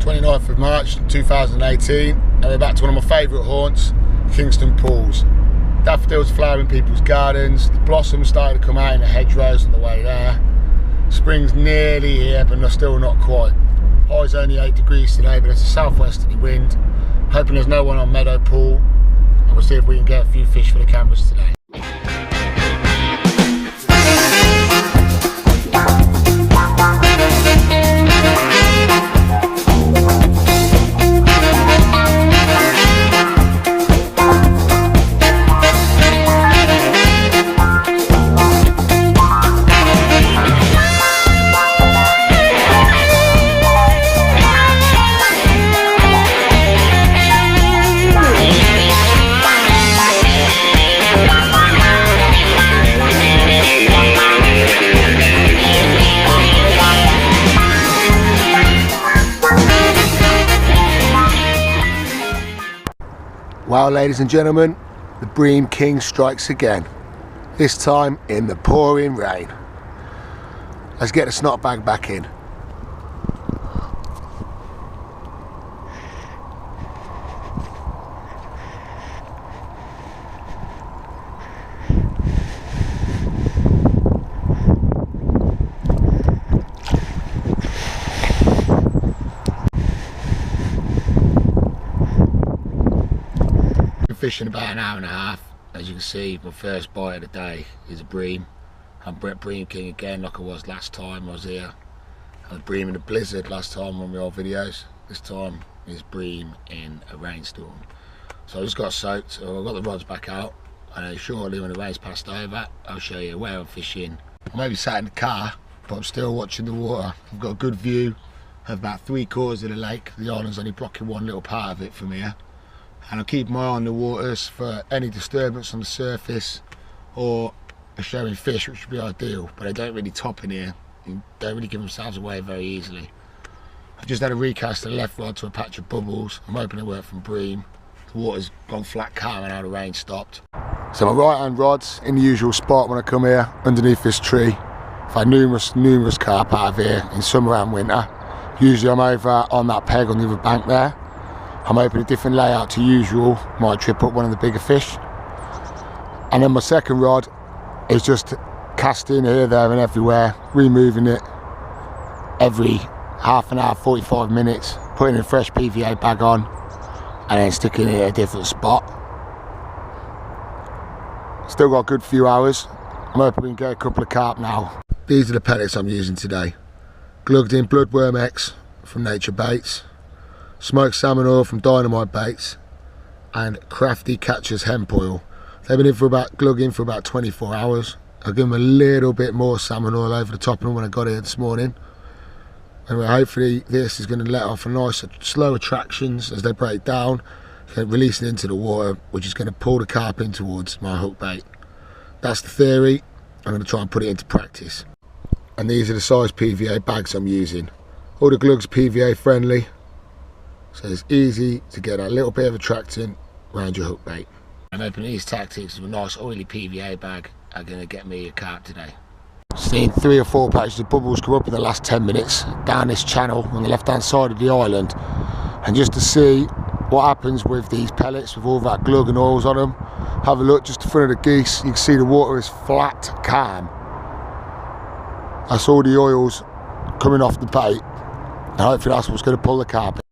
29th of March 2018, and we're back to one of my favourite haunts, Kingston Pools. Daffodils flowering people's gardens, the blossoms starting to come out in the hedgerows on the way there. Spring's nearly here, but still not quite. High's only 8 degrees today, but it's a southwesterly wind. Hoping there's no one on Meadow Pool, and we'll see if we can get a few fish for the cameras today. Well, ladies and gentlemen, the Bream King strikes again, this time in the pouring rain. Let's get the snot bag back in. Fishing about an hour and a half. As you can see, my first bite of the day is a bream. I'm Bream King again, like I was last time I was here. I was bream in a blizzard last time on my old videos. This time is bream in a rainstorm. So I just got soaked, so I've got the rods back out, and shortly when the rain's passed over, I'll show you where I'm fishing. I may be sat in the car, but I'm still watching the water. I've got a good view of about 3/4 of the lake. The island's only blocking one little part of it from here. And I'll keep my eye on the waters for any disturbance on the surface or a showing fish, which would be ideal, but they don't really top in here. They don't really give themselves away very easily. I've just had a recast of the left rod to a patch of bubbles. I'm hoping it worked from bream. The water's gone flat calm and now the rain stopped. So my right hand rod's in the usual spot when I come here, underneath this tree. I've had numerous carp out of here in summer and winter. Usually I'm over on that peg on the other bank there. I'm hoping a different layout to usual might trip up one of the bigger fish. And then my second rod is just casting here, there and everywhere, removing it every half an hour, 45 minutes, putting a fresh PVA bag on and then sticking it at a different spot. Still got a good few hours. I'm hoping we can get a couple of carp now. These are the pellets I'm using today. Glugged in Bloodworm X from Nature Baits, smoked salmon oil from Dynamite Baits, and Crafty Catcher's hemp oil. They've been in for glugging for about 24 hours. I'll give them a little bit more salmon oil over the top of them when I got here this morning. Anyway, hopefully this is going to let off a nice slow attractions as they break down, releasing into the water, which is going to pull the carp in towards my hook bait. That's the theory. I'm going to try and put it into practice. And these are the size PVA bags I'm using. All the glugs PVA friendly, so it's easy to get a little bit of attractant around your hook bait. I'm hoping these tactics with a nice oily PVA bag are going to get me a carp today. Seen 3 or 4 patches of bubbles come up in the last 10 minutes down this channel on the left hand side of the island, and just to see what happens with these pellets with all that glug and oils on them, have a look just in front of the geese. You can see the water is flat calm. That's all the oils coming off the bait, and hopefully that's what's going to pull the carp in.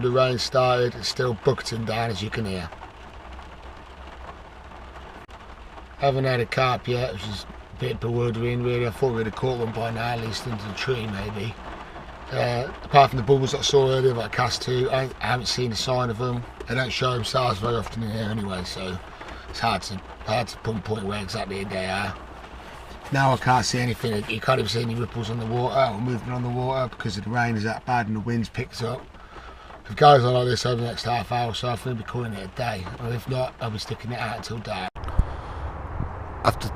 The rain started, it's still bucketing down as you can hear. Haven't had a carp yet, which is a bit bewildering really. I thought we'd have caught one by now, at least under the tree maybe. Apart from the bubbles that I saw earlier that I cast to, I haven't seen a sign of them. They don't show themselves very often in here anyway, so it's hard to pinpoint where exactly they are. Now I can't see anything. You can't even see any ripples on the water or movement on the water because the rain is that bad and the wind's picked up. If it goes on like this over the next half hour or so, I think we'll be calling it a day. Or if not, I'll be sticking it out until dark. After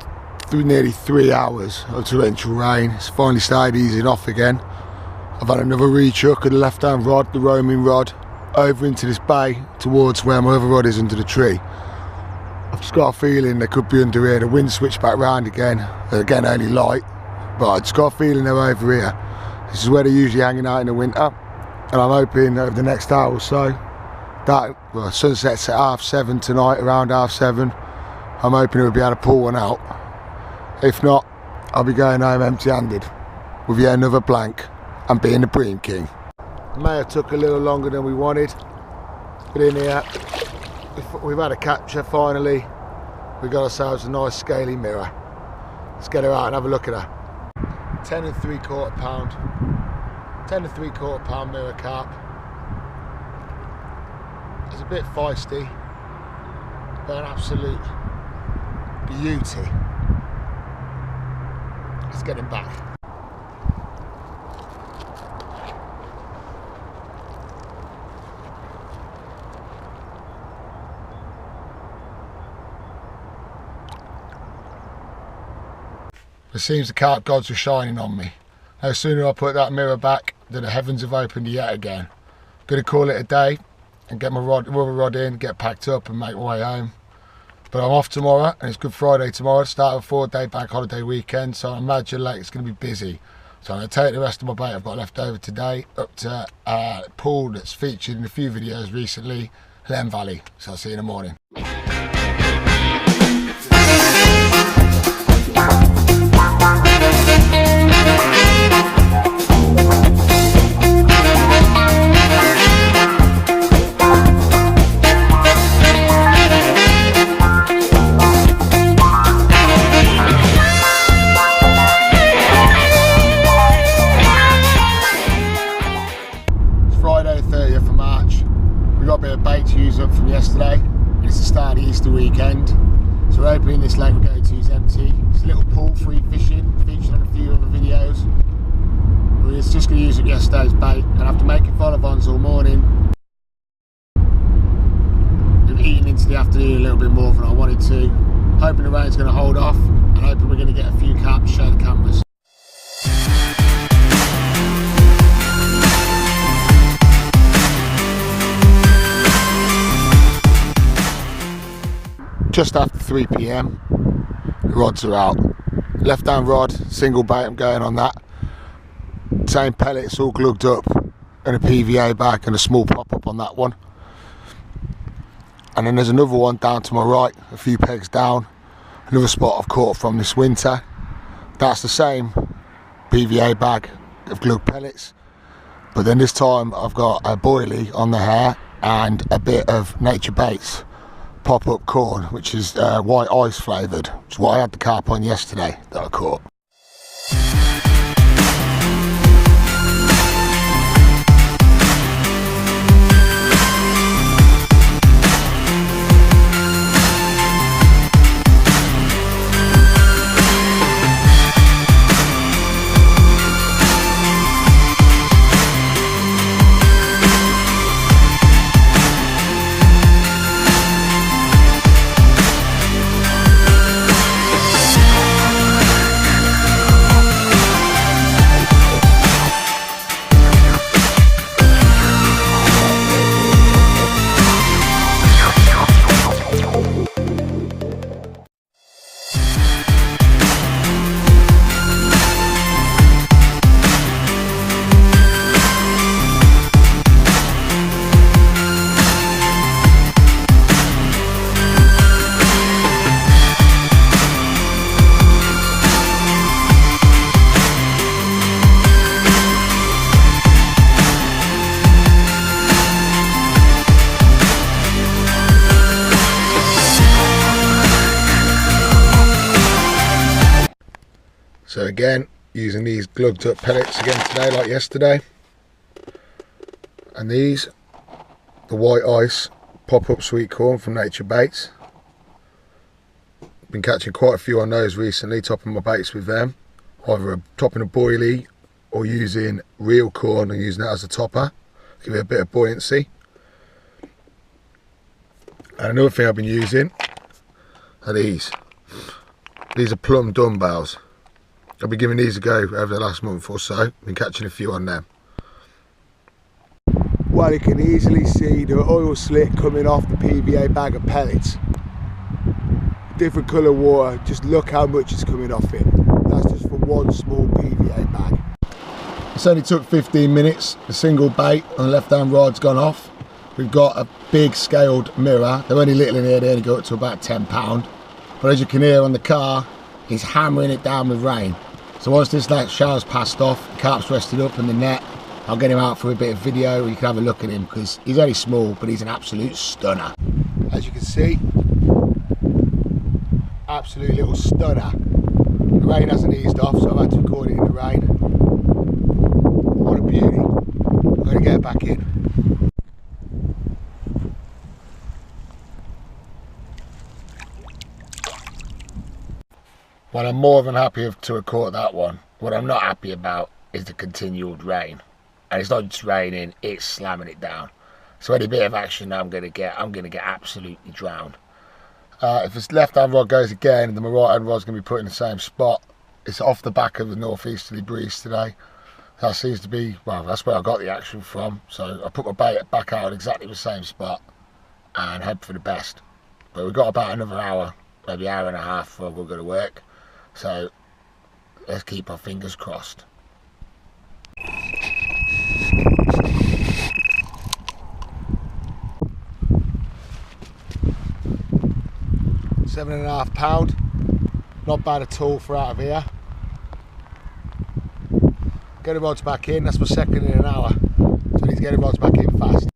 nearly 3 hours of torrential rain, it's finally started easing off again. I've had another rechuck of the left hand rod, the roaming rod, over into this bay towards where my other rod is under the tree. I've just got a feeling they could be under here. The wind switched back round again only light, but I just got a feeling they're over here. This is where they're usually hanging out in the winter, and I'm hoping over the next hour or so that, well, sunset's at 7:30 tonight, around 7:30. I'm hoping we'll be able to pull one out. If not, I'll be going home empty-handed with yet another blank and being the Bream King. It may have took a little longer than we wanted, but in here we've had a capture finally. We got ourselves a nice scaly mirror. Let's get her out and have a look at her. 10 3/4 pound. 10 3/4 pound mirror carp. It's a bit feisty, but an absolute beauty. Let's get him back. It seems the carp gods were shining on me. No sooner I put that mirror back than the heavens have opened yet again. Gonna call it a day and get my rubber rod in, get packed up and make my way home. But I'm off tomorrow, and it's Good Friday tomorrow, start of a 4-day bank holiday weekend, so I imagine like it's going to be busy. So I'm going to take the rest of my bait I've got left over today up to a pool that's featured in a few videos recently, Len Valley. So I'll see you in the morning. From yesterday, and it's the start of the Easter weekend, so we're hoping this lake we're going to is empty. It's a little pool, free fishing, featured on a few other videos. We're just going to use up yesterday's bait, and after making follow-ons all morning, we've eaten into the afternoon a little bit more than I wanted to. Hoping the rain's going to hold off, and hoping we're going to get a few carp to show the cameras. Just after 3 PM, the rods are out. Left hand rod, single bait, I'm going on that. Same pellets, all glugged up, and a PVA bag and a small pop up on that one. And then there's another one down to my right, a few pegs down, another spot I've caught from this winter. That's the same PVA bag of glug pellets, but then this time I've got a boilie on the hair and a bit of Nature Baits pop-up corn, which is white ice flavoured, which is what I had the carp on yesterday that I caught. So again, using these glugged up pellets again today like yesterday. And these, the white ice pop-up sweet corn from Nature Baits. Been catching quite a few on those recently, topping my baits with them. Either topping a boilie or using real corn and using that as a topper. Give it a bit of buoyancy. And another thing I've been using are these. These are plumb dumbbells. I've been giving these a go over the last month or so. Been catching a few on them. Well, you can easily see the oil slick coming off the PVA bag of pellets. Different colour water, just look how much is coming off it. That's just from one small PVA bag. It's only took 15 minutes. The single bait on the left hand rod's gone off. We've got a big scaled mirror. They're only little in here, they only go up to about £10. But as you can hear on the car, he's hammering it down with rain. So once this shower's passed off, the carp's rested up in the net, I'll get him out for a bit of video where you can have a look at him, because he's only small, but he's an absolute stunner. As you can see, absolute little stunner. The rain hasn't eased off, so I've had to record it in the rain. What a beauty. I'm going to get it back in. Well, I'm more than happy to have caught that one. What I'm not happy about is the continued rain. And it's not just raining, it's slamming it down. So any bit of action I'm going to get absolutely drowned. If this left hand rod goes again, then my right hand rod's going to be put in the same spot. It's off the back of the northeasterly breeze today. That seems to be, well, that's where I got the action from. So I put my bait back out in exactly the same spot and hope for the best. But we've got about another hour, maybe hour and a half before we're going to work. So let's keep our fingers crossed. 7.5 pound, not bad at all for out of here. Get the rods back in, that's my second in an hour, so I need to get the rods back in fast.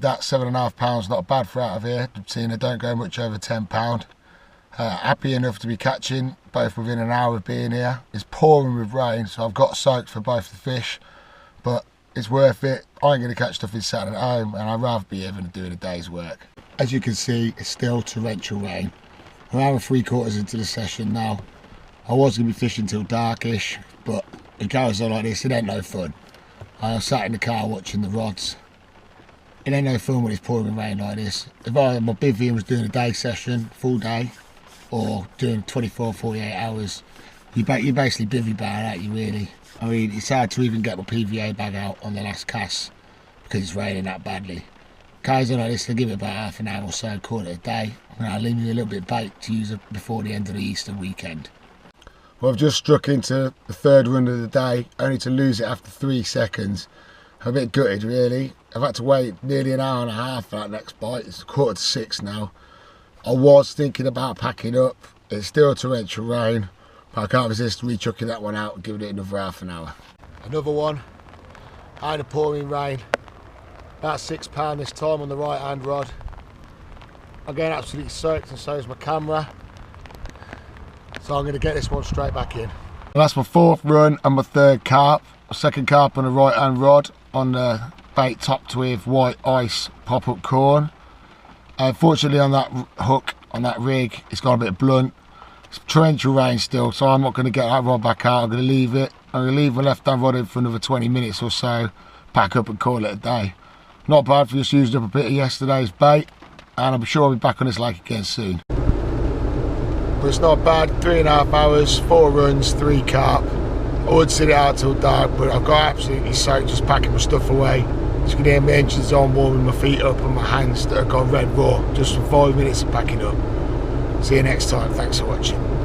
That 7.5 pounds not bad for out of here, seeing I don't go much over £10. Happy enough to be catching both within an hour of being here. It's pouring with rain, so I've got soaked for both the fish, but it's worth it. I ain't going to catch stuff in Saturday at home, and I'd rather be here than doing a day's work. As you can see, it's still torrential rain. We're hour 3/4 into the session now. I was going to be fishing till darkish, but it goes on like this, it ain't no fun. I was sat in the car watching the rods. It ain't no fun when it's pouring rain like this. If my bivvy was doing a day session, full day, or doing 24, 48 hours, you basically bivvy bad out, you really. I mean, it's hard to even get my PVA bag out on the last cast because it's raining that badly. Guys like this, they give it about half an hour or so, call it a day, and I'll leave you a little bit of bait to use it before the end of the Easter weekend. Well, I've just struck into the third run of the day, only to lose it after 3 seconds. I'm a bit gutted really. I've had to wait nearly an hour and a half for that next bite. It's 5:45 now. I was thinking about packing up. It's still torrential rain, but I can't resist re-chucking that one out and giving it another half an hour. Another one, out of pouring rain. About £6 this time on the right hand rod. I'm getting absolutely soaked and so is my camera. So I'm going to get this one straight back in. Well, that's my 4th run and my 3rd carp. My 2nd carp on the right hand rod on the bait topped with white ice pop-up corn. Unfortunately on that hook, on that rig, it's got a bit blunt. It's torrential rain still, so I'm not going to get that rod back out. I'm going to leave it. I'm going to leave my left hand rod in for another 20 minutes or so, pack up and call it a day. Not bad for just using up a bit of yesterday's bait, and I'm sure I'll be back on this lake again soon. But it's not bad, 3.5 hours, 4 runs, 3 carp. I would sit it out till dark, but I've got absolutely soaked just packing my stuff away. As you can hear, my engine's on, warming my feet up and my hands that have gone red raw just for 5 minutes of packing up. See you next time. Thanks for watching.